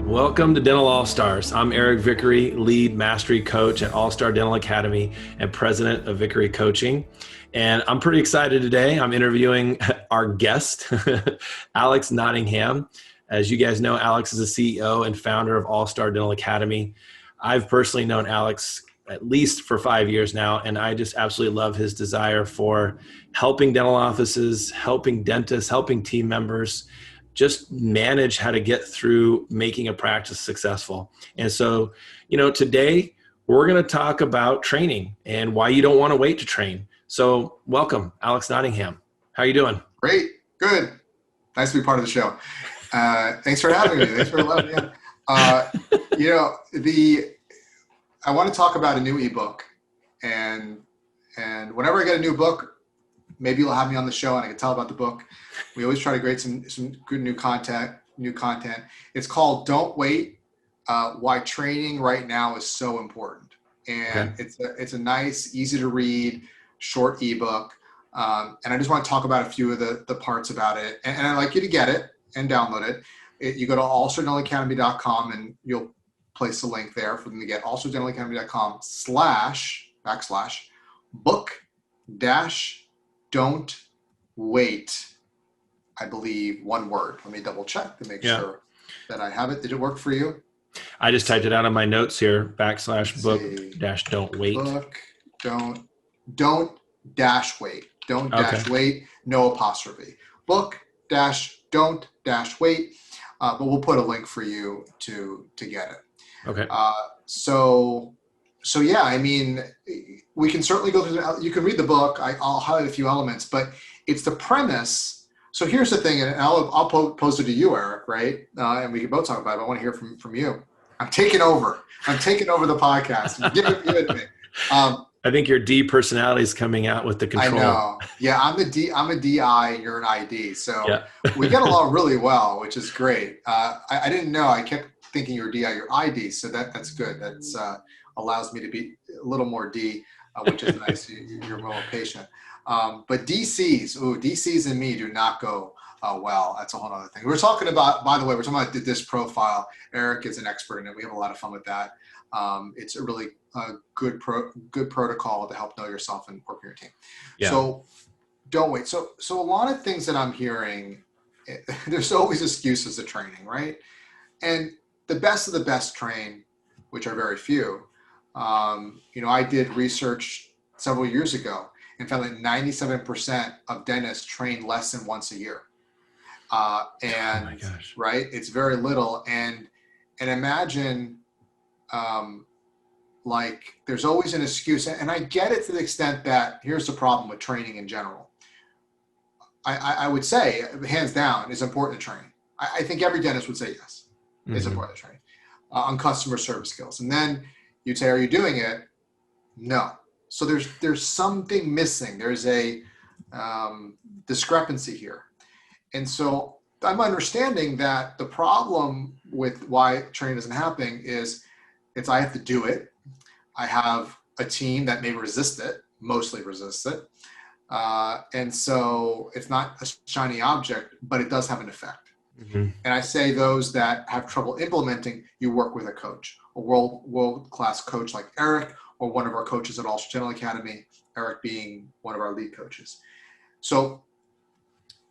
Welcome to Dental All-Stars. I'm Eric Vickery, lead mastery coach at All-Star Dental Academy and president of Vickery Coaching. And I'm pretty excited today. I'm interviewing our guest, Alex Nottingham. As you guys know, Alex is the CEO and founder of All-Star Dental Academy. I've personally known Alex at least for 5 years now, and I just absolutely love his desire for helping dental offices, helping dentists, helping team members, just manage how to get through making a practice successful. And so, today we're going to talk about training and why you don't want to wait to train. So welcome, Alex Nottingham. How are you doing? Great. Good. Nice to be part of the show. Thanks for having me. Thanks for letting me in. I want to talk about a new ebook, and whenever I get a new book, maybe you'll have me on the show and I can tell about the book. We always try to create some good new content. It's called Don't Wait, Why Training Right Now is So Important. And okay. It's a nice, easy to read, short ebook. And I just want to talk about a few of the parts about it. And I'd like you to get it and download it. You go to allstardentalacademy.com and you'll place a link there for them to get. allstardentalacademy.com/book-don't wait. I believe one word. Let me double check to make sure that I have it. Did it work for you? I just typed it out on my notes here, /book-don't wait. Book, don't dash wait. Don't dash wait, no apostrophe. Book-don't wait. But we'll put a link for you to get it. Okay. So yeah, I mean, we can certainly go through you can read the book. I'll highlight a few elements, but it's the premise. So here's the thing, and I'll pose it to you, Eric, right? And we can both talk about it. But I want to hear from you. I'm taking over the podcast. Give it to me. I think your D personality is coming out with the control. I know. Yeah, I'm a DI, you're an ID. So we get along really well, which is great. I didn't know. I kept thinking you're DI, you're ID. So that's good. That's allows me to be a little more D, which is nice. You're more patient. But DCs and me do not go well. That's a whole other thing. We're talking about, by the way, this profile. Eric is an expert in it. We have a lot of fun with that. It's a really good protocol to help know yourself and work with your team. Yeah. So don't wait. So a lot of things that I'm hearing, there's always excuses to training, right? And the best of the best train, which are very few. I did research several years ago and found that 97% of dentists train less than once a year. Oh my gosh. Right, it's very little. And imagine, there's always an excuse, and I get it to the extent that here's the problem with training in general. I would say, hands down, it's important to train. I think every dentist would say yes, it's important to train on customer service skills. And then you'd say, are you doing it? No. So there's something missing. There's a discrepancy here. And so I'm understanding that the problem with why training doesn't happen is I have to do it. I have a team that may resist it, mostly resist it. And so it's not a shiny object, but it does have an effect. Mm-hmm. And I say those that have trouble implementing, you work with a coach, a world-class coach like Eric, or one of our coaches at All-Stars Dental Academy, Eric being one of our lead coaches. So,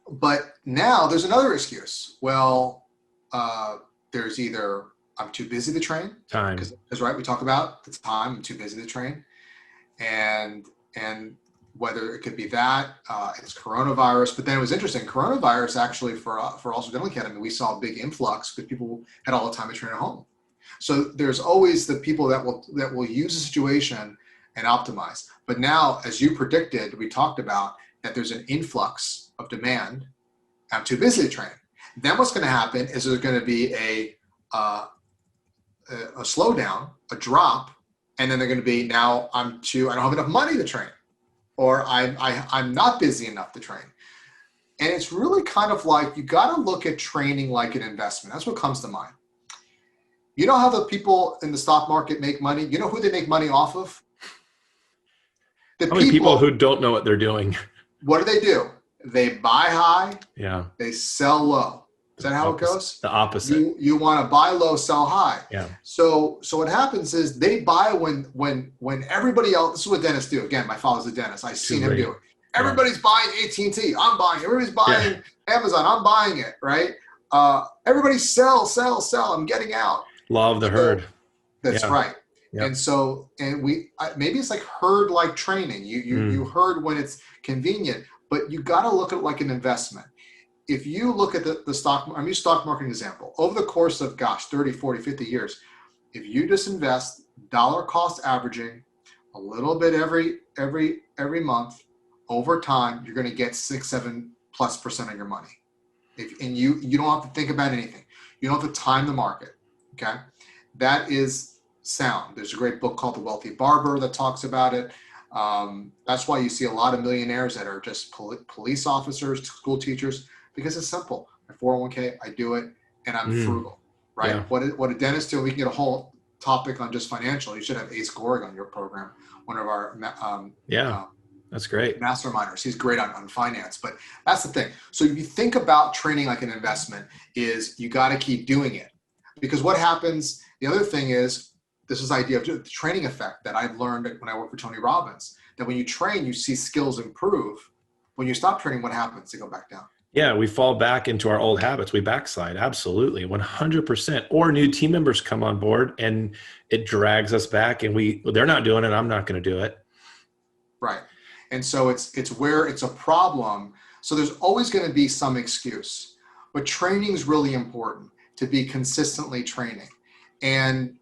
but now there's another excuse. Well, there's either I'm too busy to train. Time. Because right, we talk about the time, I'm too busy to train. And whether it could be that, it's coronavirus. But then it was interesting, coronavirus actually for All-Stars Dental Academy, we saw a big influx because people had all the time to train at home. So there's always the people that will use the situation and optimize. But now, as you predicted, we talked about that there's an influx of demand. I'm too busy to train. Then what's going to happen is there's going to be a slowdown, a drop, and then they're going to be now I don't have enough money to train, or I'm not busy enough to train. And it's really kind of like you got to look at training like an investment. That's what comes to mind. You know how the people in the stock market make money? You know who they make money off of? How many people who don't know what they're doing? What do? They buy high, yeah. They sell low. Is that how it goes? The opposite. You want to buy low, sell high. Yeah. So what happens is they buy when everybody else. This is what dentists do. Again, my father's a dentist. I've seen him do it. Everybody's buying AT&T. I'm buying it. Everybody's buying Amazon. I'm buying it. Right. Everybody sell. I'm getting out. Law of the herd. That's right. Yep. And so, maybe it's like herd-like training. You herd when it's convenient, but you got to look at it like an investment. If you look at the stock, I'm using stock market example, over the course of 30, 40, 50 years, if you just invest dollar cost averaging a little bit every month, over time, you're going to get 6-7+% of your money. And you don't have to think about anything. You don't have to time the market. Okay. That is sound. There's a great book called The Wealthy Barber that talks about it. That's why you see a lot of millionaires that are just police officers, school teachers, because it's simple. My 401k, I do it, and I'm frugal, right? Yeah. What a dentist do, we can get a whole topic on just financial. You should have Ace Gorig on your program, one of our that's great. Masterminders. He's great on finance, but that's the thing. So if you think about training like an investment, is you got to keep doing it, because what happens? The other thing is this idea of the training effect that I've learned when I work for Tony Robbins. That when you train, you see skills improve. When you stop training, what happens? They go back down. Yeah, we fall back into our old habits. We backslide. Absolutely. 100%. Or new team members come on board and it drags us back and they're not doing it. I'm not going to do it. Right. And so it's where it's a problem. So there's always going to be some excuse, but training is really important to be consistently training. And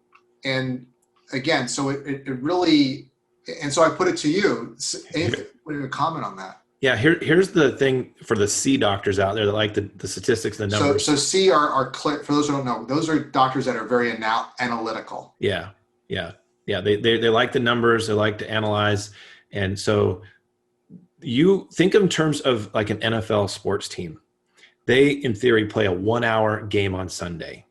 again, so it really, and so I put it to you, what do you comment on that? Yeah, here's the thing for the C doctors out there that like the statistics, the numbers. So C are clear. For those who don't know, those are doctors that are very analytical. Yeah. They like the numbers. They like to analyze. And so you think in terms of like an NFL sports team. They, in theory, play a 1-hour game on Sunday.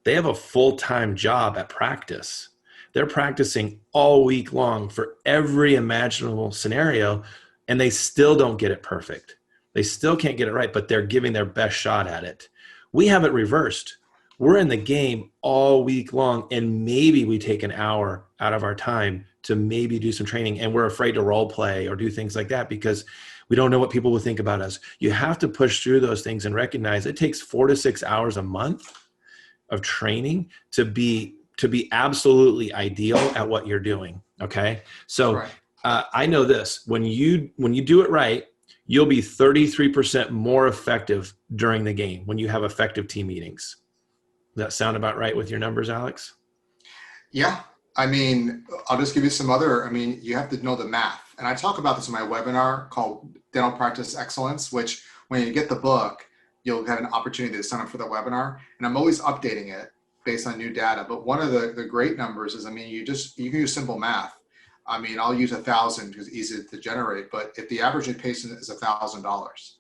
They have a full-time job at practice. They're practicing all week long for every imaginable scenario, and they still don't get it perfect. They still can't get it right, but they're giving their best shot at it. We have it reversed. We're in the game all week long, and maybe we take an hour out of our time to maybe do some training, and we're afraid to role play or do things like that because we don't know what people will think about us. You have to push through those things and recognize it takes 4 to 6 hours a month of training to be absolutely ideal at what you're doing. Okay. So right. I know this, when you do it right, you'll be 33% more effective during the game when you have effective team meetings. Does that sound about right with your numbers, Alex? Yeah. I mean, I'll just give you some other, you have to know the math. And I talk about this in my webinar called Dental Practice Excellence, which when you get the book, you'll have an opportunity to sign up for the webinar. And I'm always updating it based on new data. But one of the great numbers is, you can use simple math. I'll use 1,000 because it's easy to generate. But if the average patient is $1,000,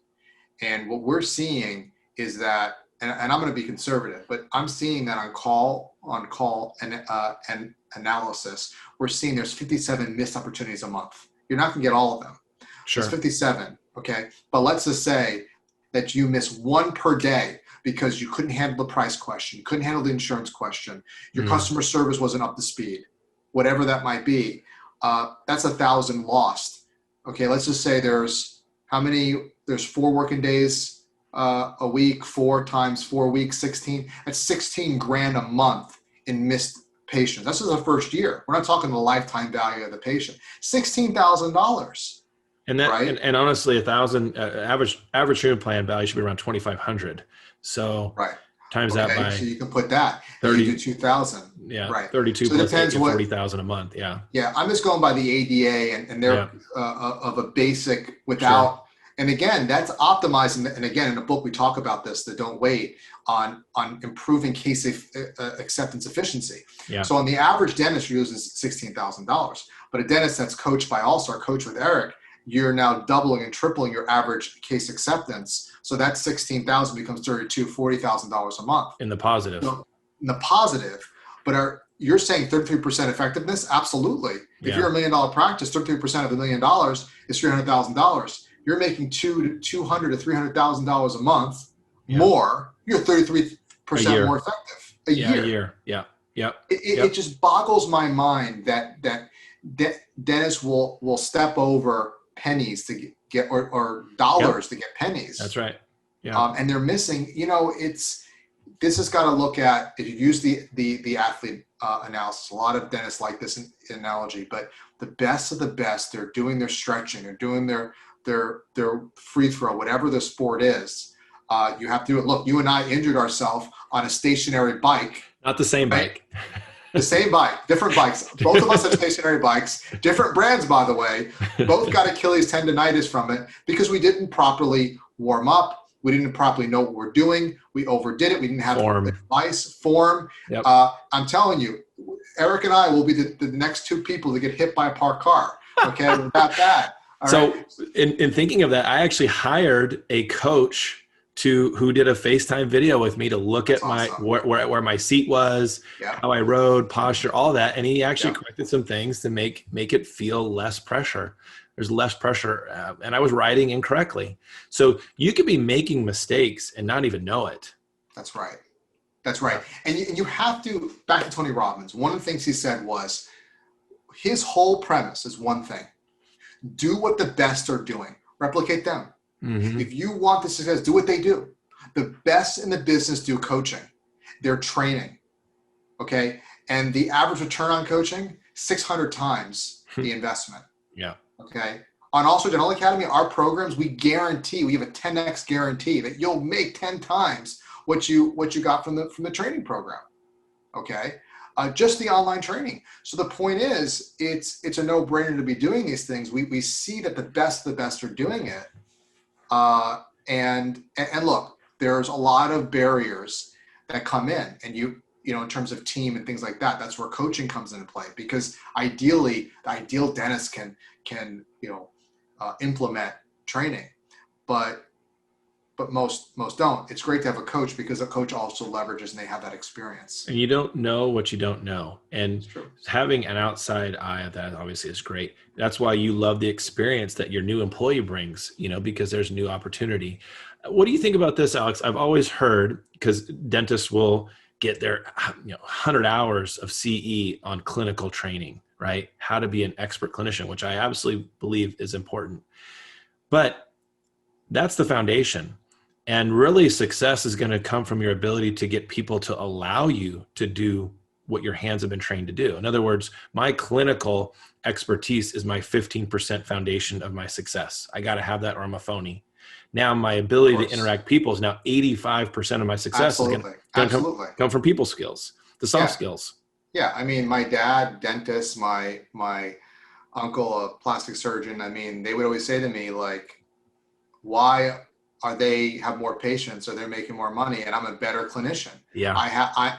and what we're seeing is that, and I'm going to be conservative, but I'm seeing that on call and analysis, we're seeing there's 57 missed opportunities a month. You're not going to get all of them. Sure. It's 57. Okay. But let's just say that you miss one per day because you couldn't handle the price question, you couldn't handle the insurance question, your customer service wasn't up to speed, whatever that might be. That's 1,000 lost. Okay. Let's just say there's 4 working days a week, 4 times 4 weeks, 16. That's 16 grand a month in missed patients. This is the first year. We're not talking the lifetime value of the patient. $16,000. And that, right? and honestly, 1,000 average treatment plan value should be around 2,500. So right. Times that by, so you can put that 30, you do 2,000. Yeah. Right. 32 so plus 40,000 a month. Yeah. Yeah. I'm just going by the ADA and they're of a basic without. Sure. And again, that's optimizing. And again, in the book, we talk about this, the Don't Wait, on improving case acceptance efficiency. Yeah. So on the average dentist uses $16,000, but a dentist that's coached by All-Star, Coach with Eric, you're now doubling and tripling your average case acceptance. So that $16,000 becomes $40,000 a month. In the positive. So, in the positive, but you're saying 33% effectiveness? Absolutely. If you're $1 million practice, 33% of $1 million is $300,000. You're making $200,000 to $300,000 a month more you're 33% more effective a Yeah, year. a year. Yeah. Yep. It just boggles my mind that dentists will step over pennies to get or dollars to get pennies. That's right. Yeah. And they're missing, this has got to look at, if you use the athlete analysis, a lot of dentists like this analogy, but the best of the best, they're doing their stretching, they're doing their free throw, whatever the sport is. You have to do it. Look, you and I injured ourselves on a stationary bike. Not the same bike. The same bike, different bikes. Both of us have stationary bikes, different brands, by the way. Both got Achilles tendonitis from it because we didn't properly warm up. We didn't properly know what we're doing. We overdid it. We didn't have form. Yep. I'm telling you, Eric and I will be the next two people to get hit by a parked car. Okay, without that. In thinking of that, I actually hired a coach who did a FaceTime video with me to look at where my seat was, how I rode, posture, all that. And he actually corrected some things to make it feel less pressure. There's less pressure. And I was riding incorrectly. So you could be making mistakes and not even know it. That's right. That's right. And you have to, back to Tony Robbins, one of the things he said was, his whole premise is one thing: do what the best are doing, replicate them. Mm-hmm. If you want the success, do what they do. The best in the business do coaching. They're training. Okay. And the average return on coaching, 600 times the investment. Yeah. Okay. On All-Stars Dental Academy, our programs, we have a 10x guarantee that you'll make 10 times what you got from the training program. Okay. Just the online training. So the point is, it's a no-brainer to be doing these things. We see that the best of the best are doing it. And look, there's a lot of barriers that come in, and in terms of team and things like that, that's where coaching comes into play, because ideally the ideal dentist can implement training, but most don't. It's great to have a coach, because a coach also leverages and they have that experience. And you don't know what you don't know. And having an outside eye of that obviously is great. That's why you love the experience that your new employee brings, because there's new opportunity. What do you think about this, Alex? I've always heard, because dentists will get their 100 hours of CE on clinical training, right? How to be an expert clinician, which I absolutely believe is important. But that's the foundation. And really, success is going to come from your ability to get people to allow you to do what your hands have been trained to do. In other words, my clinical expertise is my 15% foundation of my success. I got to have that, or I'm a phony. Now, my ability to interact people is now 85% of my success is going to come from people skills, the soft skills. Yeah. I mean, my dad, dentist, my uncle, a plastic surgeon. I mean, they would always say to me, like, why are they have more patients, or they're making more money, and I'm a better clinician? Yeah.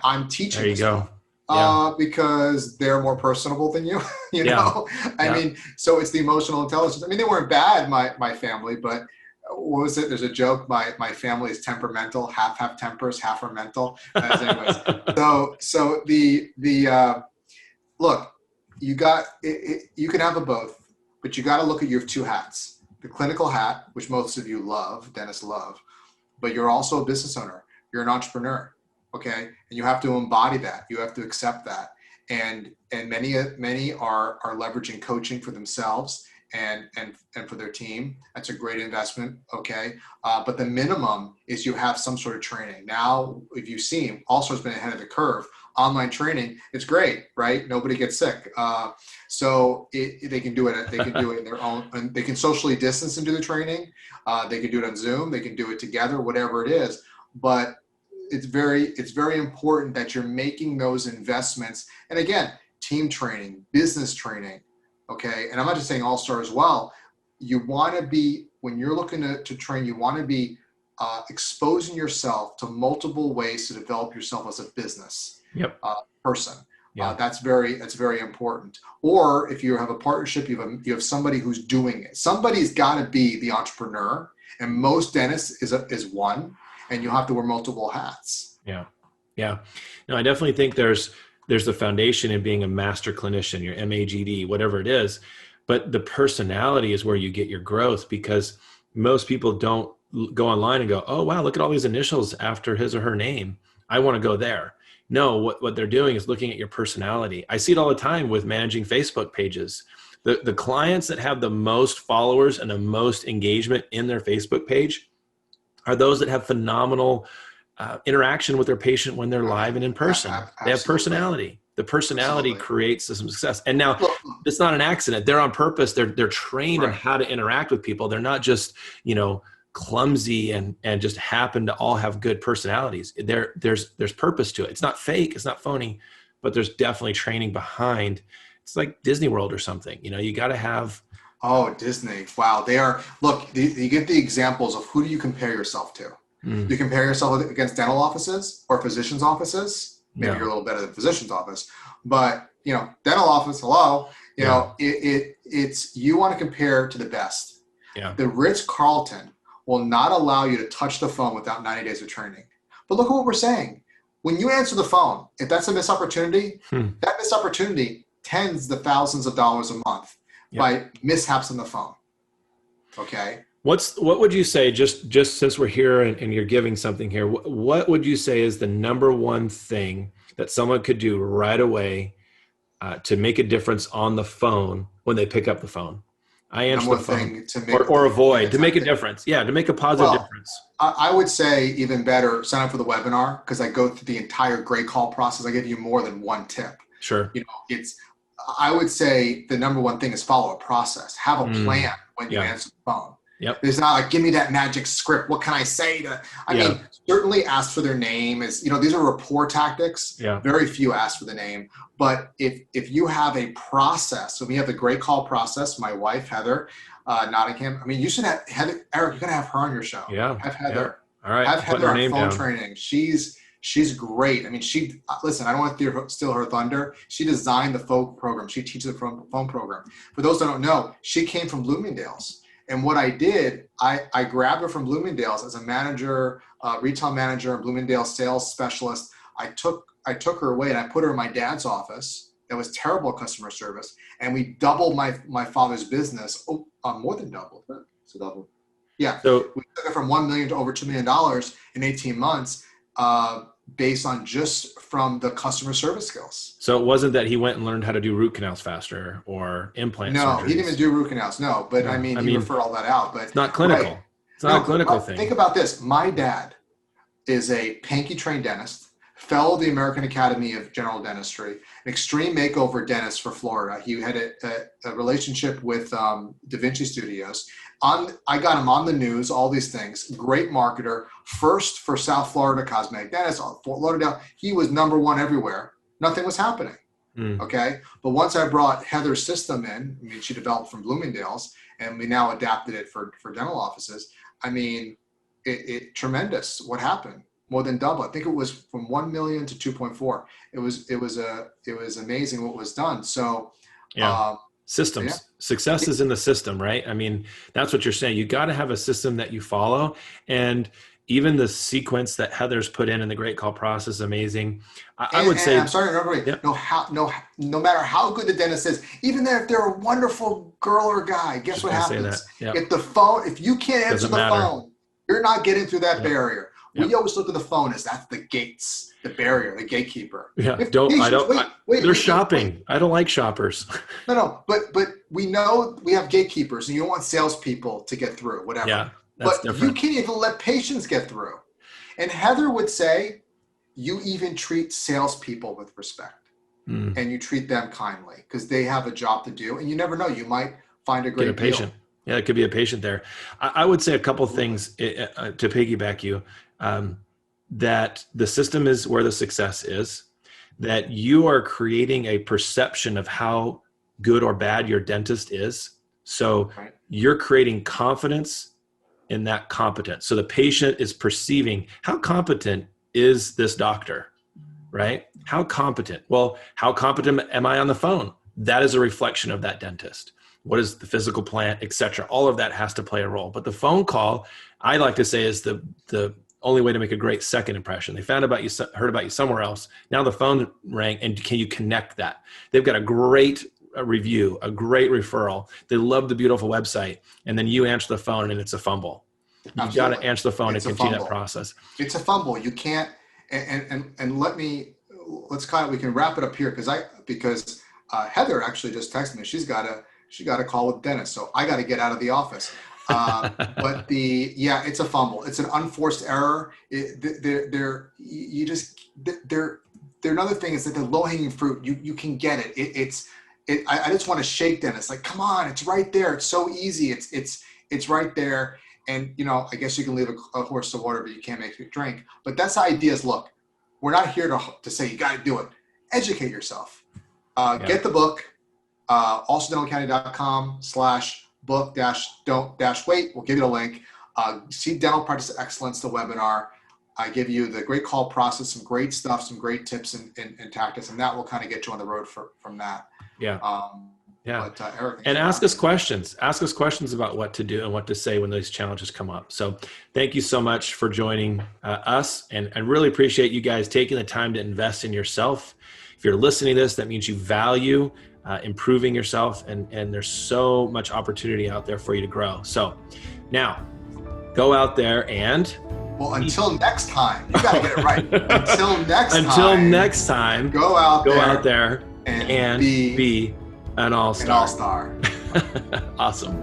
I'm teaching. There you go. Because they're more personable than you, know? I mean, so it's the emotional intelligence. I mean, they weren't bad, my family, but what was it? There's a joke. My family is temperamental, half tempers, half are mental. Anyways, so the look, you got it, you can have a both, but you got to look at your two hats. The clinical hat, which most of you love, dentists love, but you're also a business owner. You're an entrepreneur, okay? And you have to embody that. You have to accept that. And many are leveraging coaching for themselves and for their team. That's a great investment, okay? But the minimum is you have some sort of training. Now, if you've seen, All-Stars been ahead of the curve. Online training, it's great, right? Nobody gets sick. So they can do it. They can do it in their own, and they can socially distance and do the training. They can do it on Zoom. They can do it together, whatever it is. But it's very important that you're making those investments. And again, team training, business training, okay? And I'm not just saying All-Star as well. You want to be, when you're looking to train, you want to be exposing yourself to multiple ways to develop yourself as a business person. That's very important. Or if you have a partnership, you have somebody who's doing it. Somebody's got to be the entrepreneur, and most dentists is one, and you have to wear multiple hats. Yeah. No, I definitely think there's the foundation in being a master clinician, your MAGD, whatever it is, but the personality is where you get your growth, because most people don't go online and go, oh, wow, look at all these initials after his or her name. I want to go there. No, what they're doing is looking at your personality. I see it all the time with managing Facebook pages. The clients that have the most followers and the most engagement in their Facebook page are those that have phenomenal interaction with their patient when they're live and in person. They have personality. The personality creates some success. And now it's not an accident. They're on purpose. They're trained in how to interact with people. They're not just, clumsy and just happen to all have good personalities. There's purpose to it. It's not fake. It's not phony, but there's definitely training behind. It's like Disney World or something. You got to have. Oh, Disney. Wow. They are, look, you get the examples of who do you compare yourself to? You compare yourself against dental offices or physicians' offices. Maybe you're a little better than physician's office, but dental office, hello, it's, you want to compare to the best. Yeah. The Ritz-Carlton will not allow you to touch the phone without 90 days of training. But look at what we're saying. When you answer the phone, if that's a missed opportunity, that missed opportunity tens the thousands of dollars a month by mishaps on the phone. Okay. What would you say, just since we're here and you're giving something here, what would you say is the number one thing that someone could do right away to make a difference on the phone when they pick up the phone? I answer the phone or avoid to make a difference. Yeah, to make a positive difference. I would say even better, sign up for the webinar because I go through the entire great call process. I give you more than one tip. Sure. I would say the number one thing is follow a process. Have a plan when you answer the phone. Yep. It's not like, give me that magic script. What can I say to, I mean, certainly ask for their name these are rapport tactics. Yeah. Very few ask for the name, but if you have a process, so we have the great call process, my wife, Heather, Nottingham. I mean, you should have Heather, Eric, you're going to have her on your show. Yeah. Have Heather. Yeah. All right. Have Heather on phone training. She's great. I mean, listen, I don't want to steal her thunder. She designed the phone program. She teaches the phone program. For those that don't know, she came from Bloomingdale's. And what I did, I grabbed her from Bloomingdale's as a manager, retail manager, and Bloomingdale's sales specialist. I took her away and I put her in my dad's office. That was terrible customer service. And we doubled my father's business. More than doubled. So doubled. Yeah. So we took it from $1 million to over $2 million in 18 months. Based on just from the customer service skills. So it wasn't that he went and learned how to do root canals faster or implant surgeries. He didn't even do root canals. No, but I mean, he referred all that out. But it's not clinical. Right. It's not a clinical thing. Think about this. My dad is a Pankey trained dentist, fellow of the American Academy of General Dentistry, an extreme makeover dentist for Florida. He had a relationship with Da Vinci Studios. I got him on the news, all these things. Great marketer. First for South Florida cosmetic dentist, Fort Lauderdale. He was number one everywhere. Nothing was happening. Okay. But once I brought Heather's system in, I mean, she developed from Bloomingdale's and we now adapted it for dental offices. I mean, it tremendous. What happened? More than double. I think it was from 1 million to 2.4. It was amazing what was done. So, systems. Yeah. Success is in the system, right? I mean, that's what you're saying. You got to have a system that you follow. And even the sequence that Heather's put in the great call process is amazing. I would say, I'm sorry to interrupt you. No matter how good the dentist is, even if they're a wonderful girl or guy, guess what happens? If you can't answer the phone, you're not getting through that barrier. We always look at the phone as that's the gates, the barrier, the gatekeeper. Yeah, they're shopping. I don't like shoppers. No, but we know we have gatekeepers, and you don't want salespeople to get through, whatever. Yeah, that's different. You can't even let patients get through. And Heather would say, you even treat salespeople with respect, and you treat them kindly because they have a job to do, and you never know, you might find a great patient. Yeah, it could be a patient there. I would say a couple things to piggyback you. That the system is where the success is, that you are creating a perception of how good or bad your dentist is. So you're creating confidence in that competence. So the patient is perceiving how competent is this doctor, right? How competent? Well, how competent am I on the phone? That is a reflection of that dentist. What is the physical plant, et cetera? All of that has to play a role. But the phone call, I like to say, is the only way to make a great second impression. They found about you, heard about you somewhere else. Now the phone rang, and can you connect that? They've got a great review, a great referral. They love the beautiful website, and then you answer the phone, and it's a fumble. You've got to answer the phone It's and continue that process. It's a fumble. You can't, and let's we can wrap it up here because Heather actually just texted me. She got a call with Dennis, so I got to get out of the office. But it's a fumble. It's an unforced error. Another thing is that the low hanging fruit, you can get it. I just want to shake Dennis. Like, come on, it's right there. It's so easy. It's right there. And, I guess you can leave a horse to water, but you can't make it drink. But that's how ideas look. We're not here to say you got to do it. Educate yourself. Get the book, allstarsdentalacademy.com/book-don't-wait. We'll give you a link. See Dental Practice Excellence, the webinar. I give you the great call process, some great stuff, some great tips and tactics, and that will kind of get you on the road from that. Yeah. But, Eric, and ask us questions. Ask us questions about what to do and what to say when those challenges come up. So thank you so much for joining us, and really appreciate you guys taking the time to invest in yourself. If you're listening to this, that means you value improving yourself, and there's so much opportunity out there for you to grow. So now go out there and... Well, until next time, you got to get it right. Until next time, go out there and be an all-star. Awesome.